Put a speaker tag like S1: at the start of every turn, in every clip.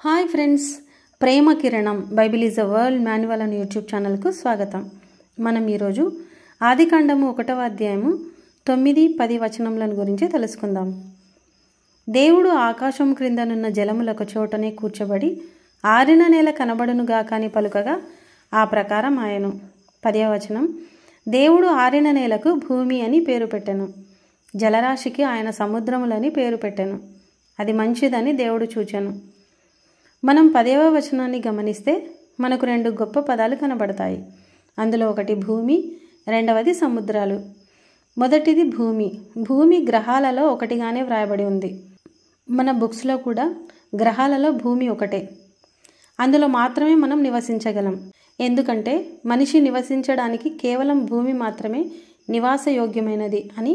S1: Hi friends, ప్రేమ కిరణం Bible is a world manual అనే YouTube ఛానల్కు స్వాగతం. మనం ఈరోజు ఆదికాండము 1వ అధ్యాయము 9-10 వచనములను గురించి తెలుసుకుందాం. దేవుడు ఆకాశం క్రిందనున్న జలములకు చోటనే కూర్చోబడి ఆరిన నేల కనబడునుగా కాని పలుకగా ఆ ప్రకారం ఆయను. 10వ వచనం, దేవుడు ఆరిన నేలకు భూమి అని పేరు పెట్టెను, జలరాశికి ఆయన సముద్రములని పేరు పెట్టెను. అది మంచిదని దేవుడు చూచెను. మనం 10వ వచనాన్ని గమనిస్తే మనకు 2 గొప్ప పదాలు కనబడతాయి. అందులో ఒకటి భూమి, రెండవది సముద్రాలు. మొదటిది భూమి. భూమి గ్రహాలలో ఒకటిగానే వ్రాయబడి ఉంది. మన బుక్స్లో కూడా గ్రహాలలో భూమి ఒకటే. అందులో మాత్రమే మనం నివసించగలం. ఎందుకంటే మనిషి నివసించడానికి కేవలం భూమి మాత్రమే నివాసయోగ్యమైనది అని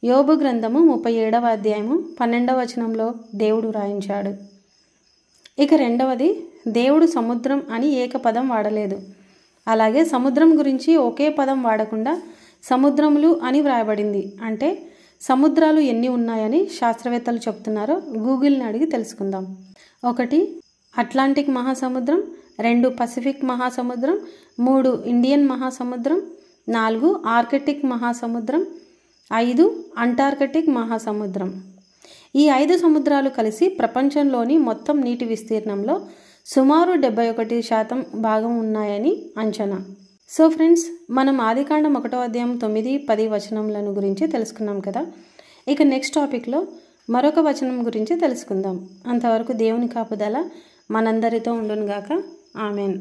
S1: యోబు గ్రంథము 37వ అధ్యాయము 12వ వచనంలో దేవుడు వ్రాయించాడు. ఇక రెండవది, దేవుడు సముద్రం అని ఏకపదం వాడలేదు. అలాగే సముద్రం గురించి ఒకే పదం వాడకుండా సముద్రములు అని వ్రాయబడింది. అంటే సముద్రాలు ఎన్ని ఉన్నాయని శాస్త్రవేత్తలు చెప్తున్నారో గూగుల్ని అడిగి తెలుసుకుందాం. 1 అట్లాంటిక్ మహాసముద్రం, 2 పసిఫిక్ మహాసముద్రం, 3 ఇండియన్ మహాసముద్రం, 4 ఆర్కిటిక్ మహాసముద్రం, 5 అంటార్కిటిక్ మహాసముద్రం. ఈ 5 సముద్రాలు కలిసి ప్రపంచంలోని మొత్తం నీటి విస్తీర్ణంలో సుమారు 71% భాగం ఉన్నాయని అంచనా. సో ఫ్రెండ్స్, మనం ఆదికాండం 1వ అధ్యాయం 9-10 వచనములను గురించి తెలుసుకున్నాం కదా. ఇక నెక్స్ట్ టాపిక్లో మరొక వచనం గురించి తెలుసుకుందాం. అంతవరకు దేవుని కాపుదల మనందరితో ఉండునుగాక. ఆమెన్.